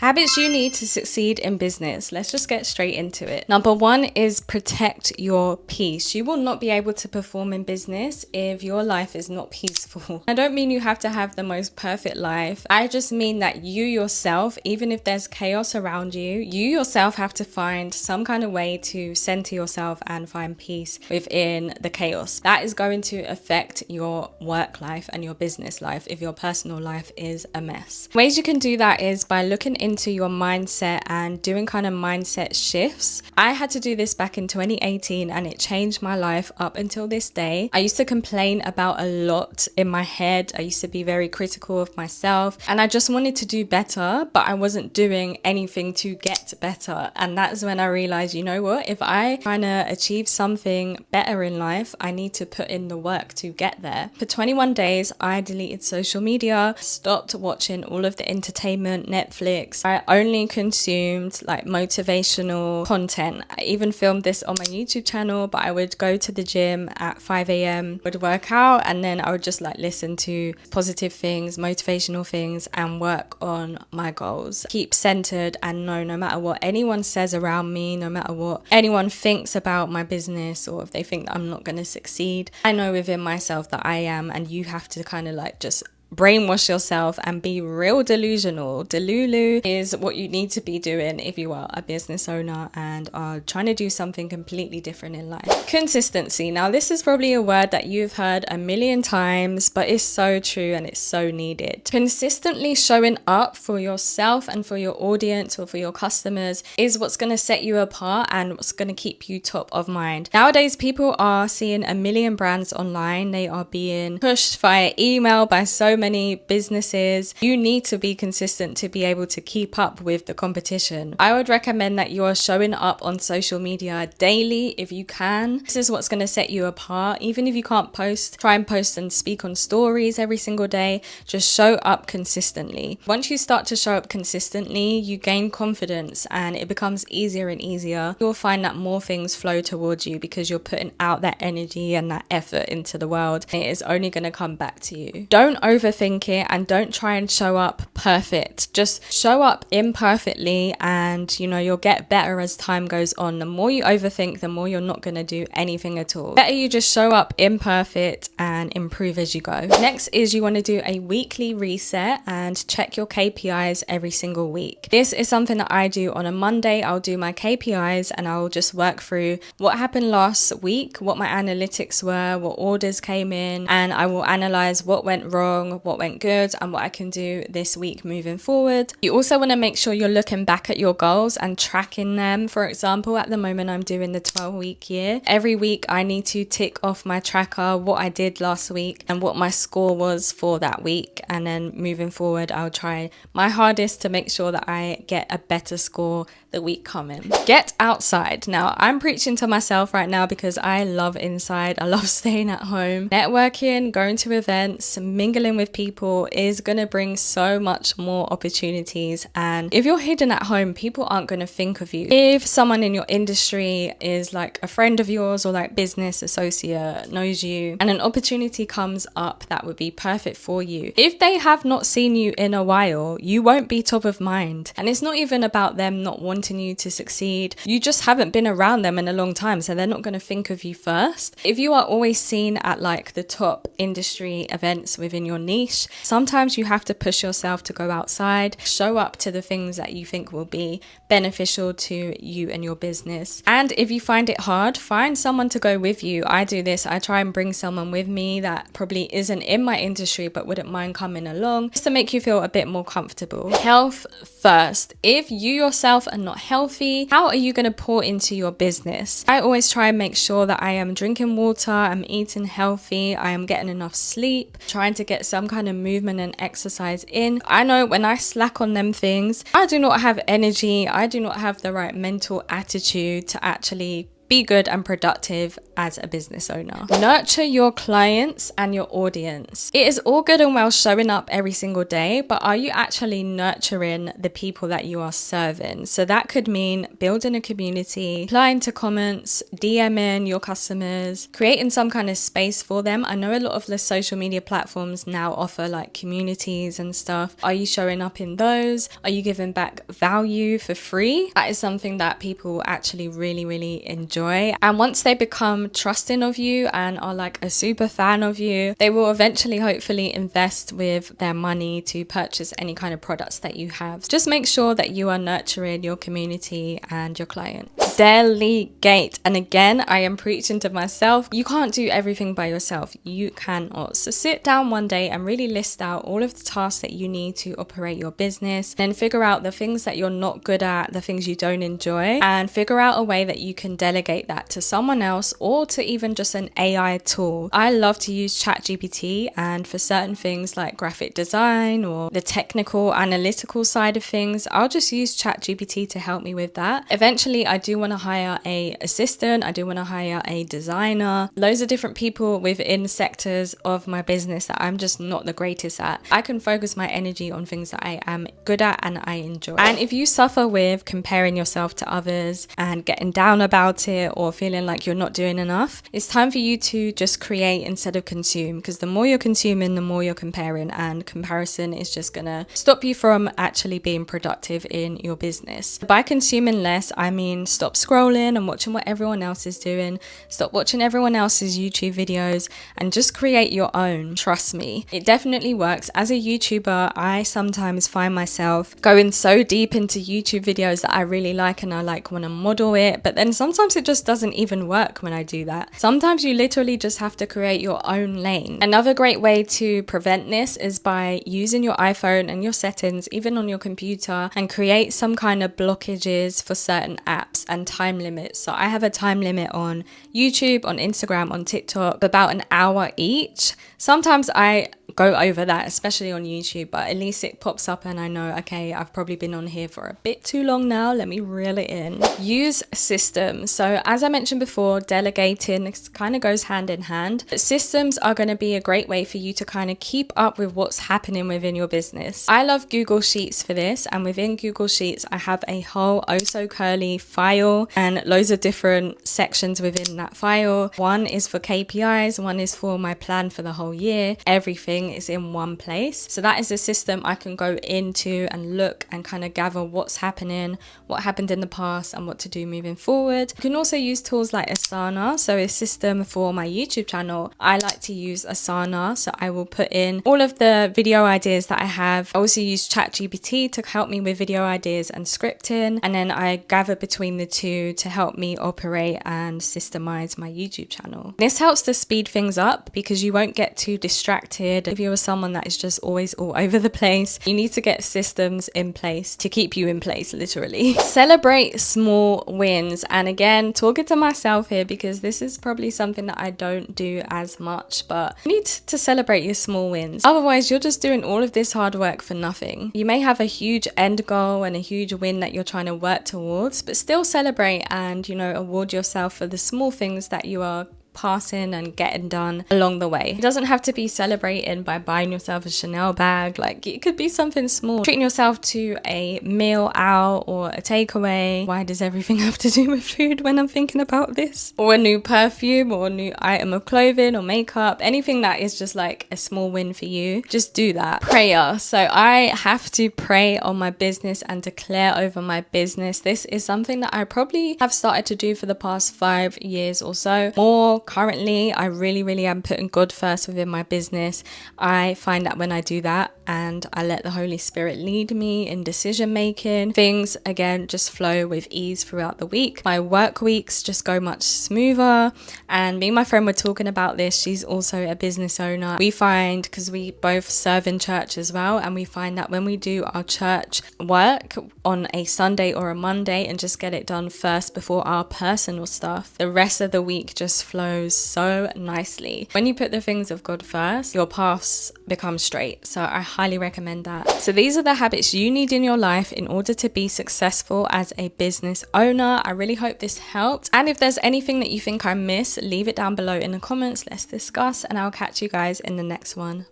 Habits you need to succeed in business. Let's just get straight into it. Number one is protect your peace. You will not be able to perform in business if your life is not peaceful. I don't mean you have to have the most perfect life. I just mean that you yourself, even if there's chaos around you, you yourself have to find some kind of way to center yourself and find peace within the chaos. That is going to affect your work life and your business life if your personal life is a mess. Ways you can do that is by looking into your mindset and doing kind of mindset shifts. I had to do this back in 2018 and it changed my life up until this day. I used to complain about a lot in my head. I used to be very critical of myself and I just wanted to do better, but I wasn't doing anything to get better. And that's when I realized, you know what, if I trying to achieve something better in life, I need to put in the work to get there. For 21 days, I deleted social media, stopped watching all of the entertainment, Netflix. I only consumed like motivational content. I even filmed this on my YouTube channel, but I would go to the gym at 5 a.m, would work out, and then I would just like listen to positive things, motivational things, and work on my goals. Keep centered and know no matter what anyone says around me, no matter what anyone thinks about my business, or if they think that I'm not going to succeed, I know within myself that I am, and you have to kind of like just brainwash yourself and be real delusional. Delulu is what you need to be doing if you are a business owner and are trying to do something completely different in life. Consistency. Now, this is probably a word that you've heard a million times, but it's so true and it's so needed. Consistently showing up for yourself and for your audience or for your customers is what's going to set you apart and what's going to keep you top of mind. Nowadays, people are seeing a million brands online. They are being pushed via email by so many businesses. You need to be consistent to be able to keep up with the competition. I would recommend that you are showing up on social media daily if you can. This is what's going to set you apart. Even if you can't post, try and post and speak on stories every single day. Just show up consistently. Once you start to show up consistently, you gain confidence and it becomes easier and easier. You'll find that more things flow towards you because you're putting out that energy and that effort into the world. It is only going to come back to you. Don't overthink it and don't try and show up perfect. Just show up imperfectly and you'll get better as time goes on. The more you overthink, the more you're not going to do anything at all. Better you just show up imperfect and improve as you go. Next is you want to do a weekly reset and check your KPIs every single week. This is something that I do on a Monday. I'll do my KPIs and I'll just work through what happened last week, what my analytics were, what orders came in, and I will analyze what went wrong, what went good, and what I can do this week moving forward. You also want to make sure you're looking back at your goals and tracking them. For example, at the moment I'm doing the 12-week year. Every week I need to tick off my tracker what I did last week and what my score was for that week, and then moving forward I'll try my hardest to make sure that I get a better score the week coming. Get outside. Now, I'm preaching to myself right now because I love inside. I love staying at home. Networking, going to events, mingling with people is going to bring so much more opportunities. And if you're hidden at home, people aren't going to think of you. If someone in your industry is like a friend of yours or like business associate knows you and an opportunity comes up that would be perfect for you, if they have not seen you in a while, you won't be top of mind. And it's not even about them not wanting you to succeed. You just haven't been around them in a long time, so they're not going to think of you first. If you are always seen at like the top industry events within your niche, sometimes you have to push yourself to go outside, show up to the things that you think will be beneficial to you and your business. And if you find it hard, find someone to go with you. I do this. I try and bring someone with me that probably isn't in my industry but wouldn't mind coming along, just to make you feel a bit more comfortable. Health first. If you yourself are not healthy, how are you going to pour into your business? I always try and make sure that I am drinking water, I'm eating healthy, I am getting enough sleep, trying to get some kind of movement and exercise in. I know when I slack on them things, I do not have energy, I do not have the right mental attitude to actually be good and productive as a business owner. Nurture your clients and your audience. It is all good and well showing up every single day, but are you actually nurturing the people that you are serving? So that could mean building a community, replying to comments, DMing your customers, creating some kind of space for them. I know a lot of the social media platforms now offer like communities and stuff. Are you showing up in those? Are you giving back value for free? That is something that people actually really enjoy. And once they become trusting of you and are like a super fan of you, they will eventually hopefully invest with their money to purchase any kind of products that you have. Just make sure that you are nurturing your community and your clients. Delegate. And again, I am preaching to myself. You can't do everything by yourself. You cannot. So sit down one day and really list out all of the tasks that you need to operate your business. Then figure out the things that you're not good at, the things you don't enjoy, and figure out a way that you can delegate that to someone else or to even just an AI tool. I love to use ChatGPT, and for certain things like graphic design or the technical analytical side of things, I'll just use ChatGPT to help me with that. Eventually, I do want to hire a assistant. I do want to hire a designer. Loads of different people within sectors of my business that I'm just not the greatest at. I can focus my energy on things that I am good at and I enjoy. And if you suffer with comparing yourself to others and getting down about it or feeling like you're not doing enough, it's time for you to just create instead of consume, because the more you're consuming, the more you're comparing, and comparison is just gonna stop you from actually being productive in your business. By consuming less, I mean stop scrolling and watching what everyone else is doing, stop watching everyone else's YouTube videos, and just create your own. Trust me, it definitely works. As a YouTuber, I sometimes find myself going so deep into YouTube videos that I really like and I like want to model it, but then sometimes it just doesn't even work when I do that. Sometimes you literally just have to create your own lane. Another great way to prevent this is by using your iPhone and your settings, even on your computer, and create some kind of blockages for certain apps and time limits. So I have a time limit on YouTube, on Instagram, on TikTok, about an hour each. Sometimes I go over that, especially on YouTube, but at least it pops up and I know, okay, I've probably been on here for a bit too long now, let me reel it in. Use systems. So as I mentioned before, delegating kind of goes hand in hand, but systems are going to be a great way for you to kind of keep up with what's happening within your business. I love Google Sheets for this, and within Google Sheets I have a whole oso.curly file and loads of different sections within that file. One is for KPIs, one is for my plan for the whole year. Everything is in one place. So that is a system I can go into and look and kind of gather what's happening, what happened in the past, and what to do moving forward. You can also use tools like Asana. So a system for my YouTube channel, I like to use Asana. So I will put in all of the video ideas that I have. I also use ChatGPT to help me with video ideas and scripting. And then I gather between the two to help me operate and systemize my YouTube channel. This helps to speed things up because you won't get too distracted. If you're someone that is just always all over the place, you need to get systems in place to keep you in place, literally. Celebrate small wins. And again, talking to myself here because this is probably something that I don't do as much, but you need to celebrate your small wins. Otherwise, you're just doing all of this hard work for nothing. You may have a huge end goal and a huge win that you're trying to work towards, but still celebrate and, award yourself for the small things that you are passing and getting done along the way. It doesn't have to be celebrating by buying yourself a Chanel bag. Like, it could be something small, treating yourself to a meal out or a takeaway. Why does everything have to do with food when I'm thinking about this? Or a new perfume or a new item of clothing or makeup, anything that is just like a small win for you, just do that. Prayer. So I have to pray on my business and declare over my business. This is something that I probably have started to do for the past 5 years or so. More currently, I really am putting God first within my business. I find that when I do that and I let the Holy Spirit lead me in decision making, things again just flow with ease throughout the week. My work weeks just go much smoother. And me and my friend were talking about this. She's also a business owner. We find, because we both serve in church as well, and we find that when we do our church work on a Sunday or a Monday and just get it done first before our personal stuff, the rest of the week just flows so nicely. When you put the things of God first, your paths become straight. So I highly recommend that. So these are the habits you need in your life in order to be successful as a business owner. I really hope this helped. And if there's anything that you think I missed, leave it down below in the comments. Let's discuss, and I'll catch you guys in the next one.